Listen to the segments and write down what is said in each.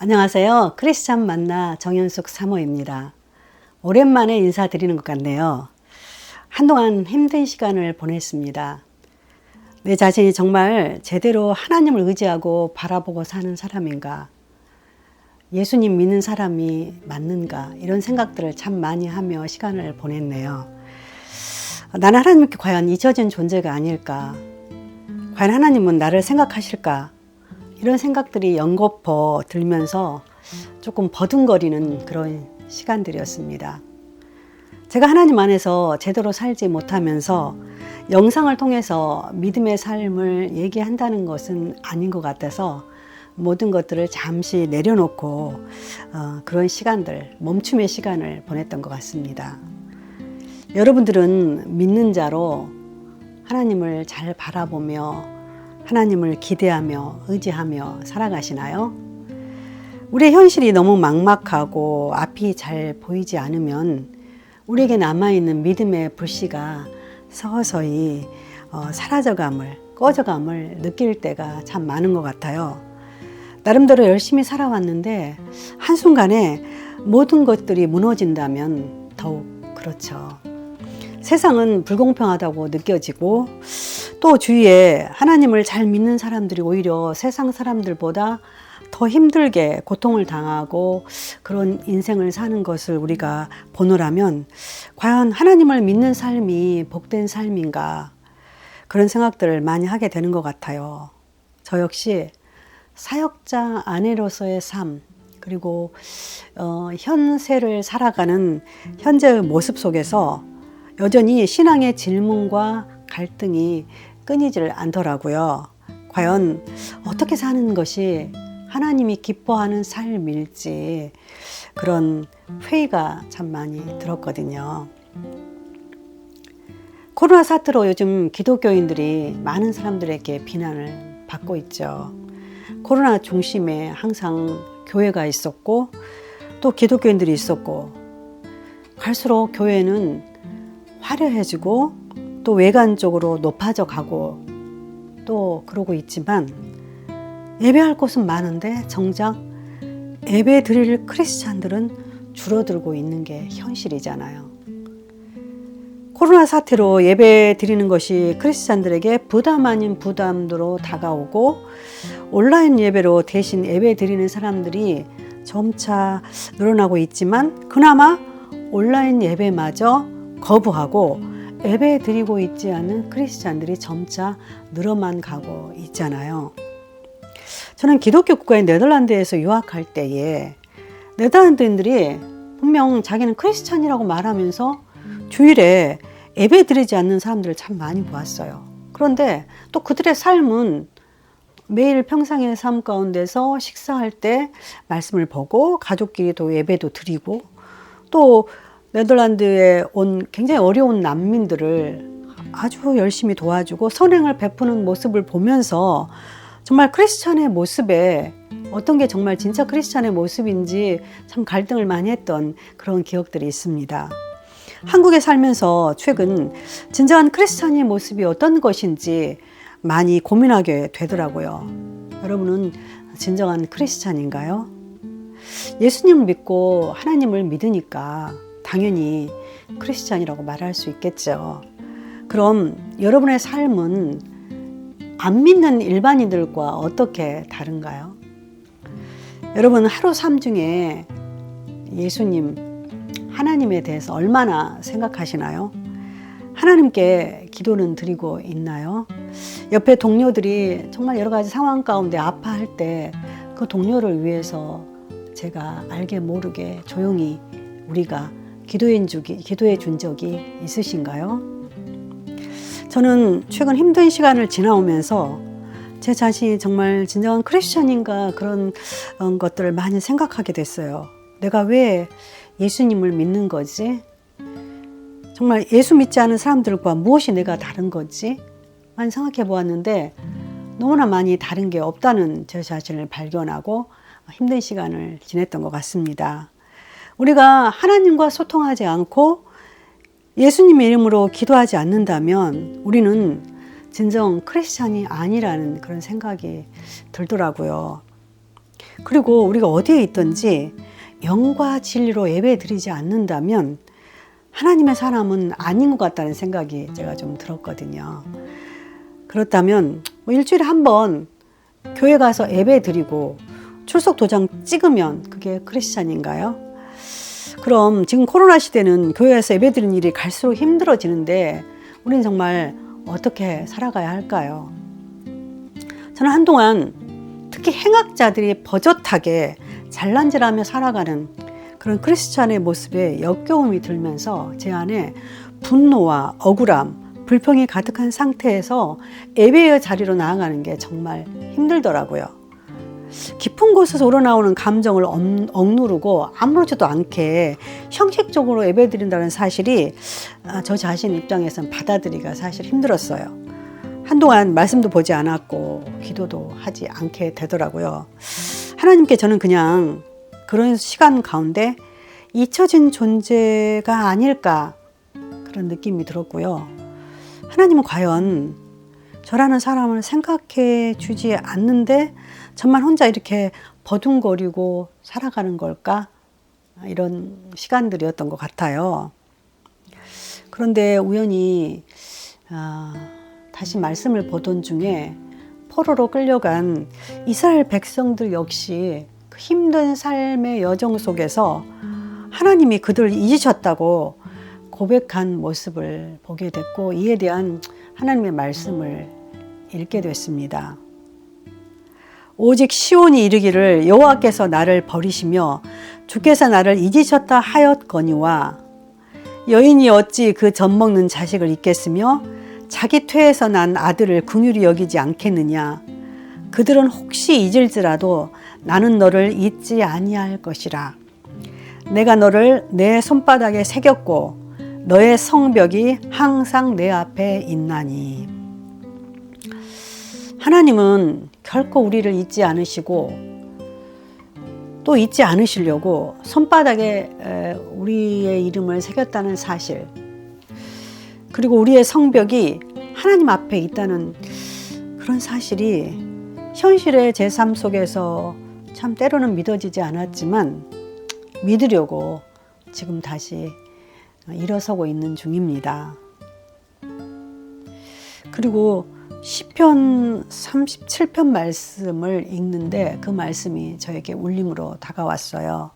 안녕하세요. 크리스찬 만나 정현숙 사모입니다. 오랜만에 인사드리는 것 같네요. 한동안 힘든 시간을 보냈습니다. 내 자신이 정말 제대로 하나님을 의지하고 바라보고 사는 사람인가? 예수님 믿는 사람이 맞는가? 이런 생각들을 참 많이 하며 시간을 보냈네요. 나는 하나님께 과연 잊혀진 존재가 아닐까? 과연 하나님은 나를 생각하실까? 이런 생각들이 연거푸 들면서 조금 버둥거리는 그런 시간들이었습니다. 제가 하나님 안에서 제대로 살지 못하면서 영상을 통해서 믿음의 삶을 얘기한다는 것은 아닌 것 같아서 모든 것들을 잠시 내려놓고 그런 시간들, 멈춤의 시간을 보냈던 것 같습니다. 여러분들은 믿는 자로 하나님을 잘 바라보며 하나님을 기대하며 의지하며 살아가시나요? 우리의 현실이 너무 막막하고 앞이 잘 보이지 않으면 우리에게 남아있는 믿음의 불씨가 서서히 사라져감을, 꺼져감을 느낄 때가 참 많은 것 같아요. 나름대로 열심히 살아왔는데 한순간에 모든 것들이 무너진다면 더욱 그렇죠. 세상은 불공평하다고 느껴지고 또 주위에 하나님을 잘 믿는 사람들이 오히려 세상 사람들보다 더 힘들게 고통을 당하고 그런 인생을 사는 것을 우리가 보노라면 과연 하나님을 믿는 삶이 복된 삶인가? 그런 생각들을 많이 하게 되는 것 같아요. 저 역시 사역자 아내로서의 삶, 그리고 현세를 살아가는 현재의 모습 속에서 여전히 신앙의 질문과 갈등이 끊이질 않더라고요. 과연 어떻게 사는 것이 하나님이 기뻐하는 삶일지 그런 회의가 참 많이 들었거든요. 코로나 사태로 요즘 기독교인들이 많은 사람들에게 비난을 받고 있죠. 코로나 중심에 항상 교회가 있었고 또 기독교인들이 있었고 갈수록 교회는 화려해지고 또 외관적으로 높아져 가고 또 그러고 있지만 예배할 곳은 많은데 정작 예배 드릴 크리스찬들은 줄어들고 있는 게 현실이잖아요. 코로나 사태로 예배 드리는 것이 크리스찬들에게 부담 아닌 부담으로 다가오고 온라인 예배로 대신 예배 드리는 사람들이 점차 늘어나고 있지만 그나마 온라인 예배마저 거부하고 예배 드리고 있지 않은 크리스찬들이 점차 늘어만 가고 있잖아요. 저는 기독교 국가인 네덜란드에서 유학할 때에 네덜란드인들이 분명 자기는 크리스찬이라고 말하면서 주일에 예배 드리지 않는 사람들을 참 많이 보았어요. 그런데 또 그들의 삶은 매일 평상의 삶 가운데서 식사할 때 말씀을 보고 가족끼리도 예배도 드리고 또 네덜란드에 온 굉장히 어려운 난민들을 아주 열심히 도와주고 선행을 베푸는 모습을 보면서 정말 크리스찬의 모습에 어떤 게 정말 진짜 크리스찬의 모습인지 참 갈등을 많이 했던 그런 기억들이 있습니다. 한국에 살면서 최근 진정한 크리스찬의 모습이 어떤 것인지 많이 고민하게 되더라고요. 여러분은 진정한 크리스찬인가요? 예수님을 믿고 하나님을 믿으니까 당연히 크리스찬이라고 말할 수 있겠죠. 그럼 여러분의 삶은 안 믿는 일반인들과 어떻게 다른가요? 여러분 하루 삶 중에 예수님, 하나님에 대해서 얼마나 생각하시나요? 하나님께 기도는 드리고 있나요? 옆에 동료들이 정말 여러 가지 상황 가운데 아파할 때 그 동료를 위해서 제가 알게 모르게 조용히 우리가 기도해 준 적이 있으신가요? 저는 최근 힘든 시간을 지나오면서 제 자신이 정말 진정한 크리스찬인가 그런 것들을 많이 생각하게 됐어요. 내가 왜 예수님을 믿는 거지? 정말 예수 믿지 않은 사람들과 무엇이 내가 다른 거지? 많이 생각해 보았는데 너무나 많이 다른 게 없다는 제 자신을 발견하고 힘든 시간을 지냈던 것 같습니다. 우리가 하나님과 소통하지 않고 예수님의 이름으로 기도하지 않는다면 우리는 진정 크리스찬이 아니라는 그런 생각이 들더라고요. 그리고 우리가 어디에 있든지 영과 진리로 예배 드리지 않는다면 하나님의 사람은 아닌 것 같다는 생각이 제가 좀 들었거든요. 그렇다면 일주일에 한 번 교회 가서 예배 드리고 출석 도장 찍으면 그게 크리스찬인가요? 그럼 지금 코로나 시대는 교회에서 예배 드리는 일이 갈수록 힘들어지는데 우리는 정말 어떻게 살아가야 할까요? 저는 한동안 특히 행악자들이 버젓하게 잘난질하며 살아가는 그런 크리스찬의 모습에 역겨움이 들면서 제 안에 분노와 억울함, 불평이 가득한 상태에서 예배의 자리로 나아가는 게 정말 힘들더라고요. 깊은 곳에서 우러나오는 감정을 억누르고 아무렇지도 않게 형식적으로 예배드린다는 사실이 저 자신 입장에서는 받아들이기가 사실 힘들었어요. 한동안 말씀도 보지 않았고 기도도 하지 않게 되더라고요. 하나님께 저는 그냥 그런 시간 가운데 잊혀진 존재가 아닐까 그런 느낌이 들었고요. 하나님은 과연 저라는 사람을 생각해 주지 않는데 저만 혼자 이렇게 버둥거리고 살아가는 걸까? 이런 시간들이었던 것 같아요. 그런데 우연히 다시 말씀을 보던 중에 포로로 끌려간 이스라엘 백성들 역시 그 힘든 삶의 여정 속에서 하나님이 그들을 잊으셨다고 고백한 모습을 보게 됐고 이에 대한 하나님의 말씀을 읽게 됐습니다. 오직 시온이 이르기를 여호와께서 나를 버리시며 주께서 나를 잊으셨다 하였거니와 여인이 어찌 그 젖먹는 자식을 잊겠으며 자기 태에서 난 아들을 긍휼히 여기지 않겠느냐. 그들은 혹시 잊을지라도 나는 너를 잊지 아니할 것이라. 내가 너를 내 손바닥에 새겼고 너의 성벽이 항상 내 앞에 있나니. 하나님은 결코 우리를 잊지 않으시고 또 잊지 않으시려고 손바닥에 우리의 이름을 새겼다는 사실, 그리고 우리의 성벽이 하나님 앞에 있다는 그런 사실이 현실의 제 삶 속에서 참 때로는 믿어지지 않았지만 믿으려고 지금 다시 일어서고 있는 중입니다. 그리고 시편 37편 말씀을 읽는데 그 말씀이 저에게 울림으로 다가왔어요.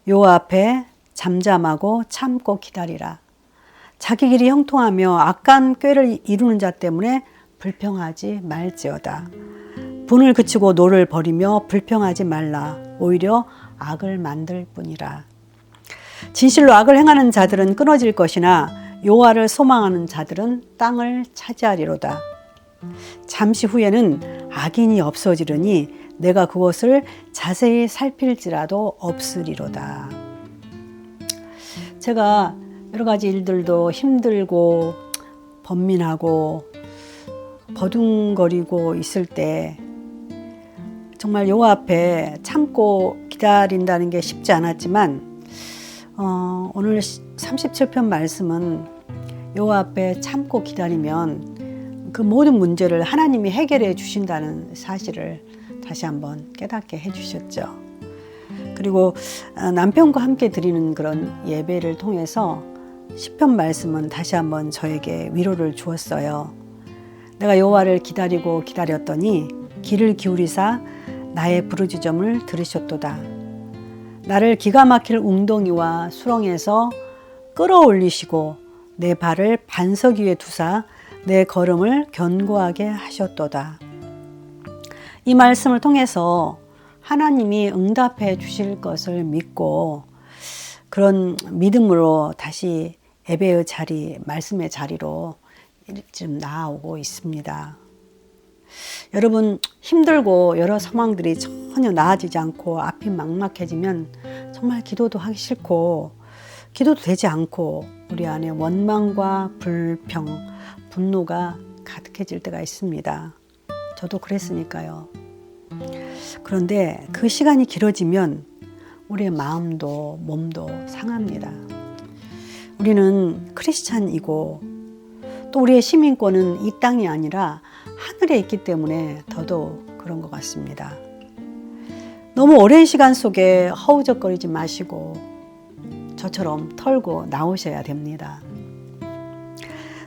여호와 앞에 잠잠하고 참고 기다리라. 자기 길이 형통하며 악한 꾀를 이루는 자 때문에 불평하지 말지어다. 분을 그치고 노를 버리며 불평하지 말라. 오히려 악을 만들 뿐이라. 진실로 악을 행하는 자들은 끊어질 것이나 여호와를 소망하는 자들은 땅을 차지하리로다. 잠시 후에는 악인이 없어지려니 내가 그것을 자세히 살필지라도 없으리로다. 제가 여러 가지 일들도 힘들고 번민하고 버둥거리고 있을 때 정말 여호와 앞에 참고 기다린다는 게 쉽지 않았지만 오늘 37편 말씀은 여호와 앞에 참고 기다리면 그 모든 문제를 하나님이 해결해 주신다는 사실을 다시 한번 깨닫게 해주셨죠. 그리고 남편과 함께 드리는 그런 예배를 통해서 시편 말씀은 다시 한번 저에게 위로를 주었어요. 내가 여호와를 기다리고 기다렸더니 귀를 기울이사 나의 부르짖음을 들으셨도다. 나를 기가 막힐 웅덩이와 수렁에서 끌어올리시고 내 발을 반석 위에 두사 내 걸음을 견고하게 하셨도다. 이 말씀을 통해서 하나님이 응답해 주실 것을 믿고 그런 믿음으로 다시 예배의 자리, 말씀의 자리로 좀 나아오고 있습니다. 여러분, 힘들고 여러 상황들이 전혀 나아지지 않고 앞이 막막해지면 정말 기도도 하기 싫고 기도도 되지 않고 우리 안에 원망과 불평, 분노가 가득해질 때가 있습니다. 저도 그랬으니까요. 그런데 그 시간이 길어지면 우리의 마음도 몸도 상합니다. 우리는 크리스찬이고 또 우리의 시민권은 이 땅이 아니라 하늘에 있기 때문에 더더욱 그런 것 같습니다. 너무 오랜 시간 속에 허우적거리지 마시고 저처럼 털고 나오셔야 됩니다.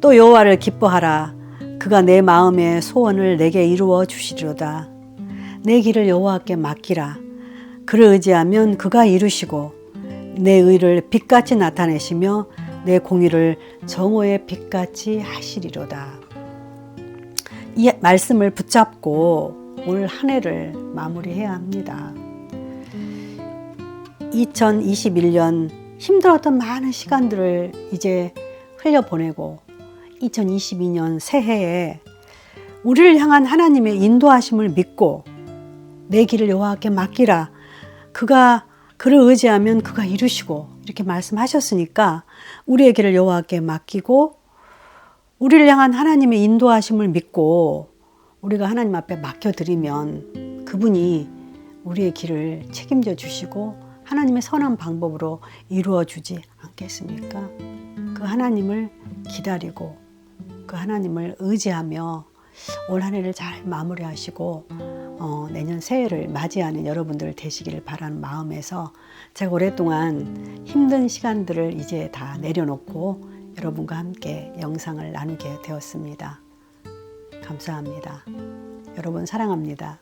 또 여호와를 기뻐하라. 그가 내 마음의 소원을 내게 이루어 주시리로다. 내 길을 여호와께 맡기라. 그를 의지하면 그가 이루시고 내 의를 빛같이 나타내시며 내 공의를 정오의 빛같이 하시리로다. 이 말씀을 붙잡고 올 한 해를 마무리해야 합니다. 2021년 힘들었던 많은 시간들을 이제 흘려보내고 2022년 새해에 우리를 향한 하나님의 인도하심을 믿고 내 길을 여호와께 맡기라. 그를 의지하면 그가 이루시고 이렇게 말씀하셨으니까 우리의 길을 여호와께 맡기고 우리를 향한 하나님의 인도하심을 믿고 우리가 하나님 앞에 맡겨드리면 그분이 우리의 길을 책임져 주시고 하나님의 선한 방법으로 이루어 주지 않겠습니까? 그 하나님을 기다리고 그 하나님을 의지하며 올 한 해를 잘 마무리하시고 내년 새해를 맞이하는 여러분들 되시기를 바라는 마음에서 제가 오랫동안 힘든 시간들을 이제 다 내려놓고 여러분과 함께 영상을 나누게 되었습니다. 감사합니다. 여러분 사랑합니다.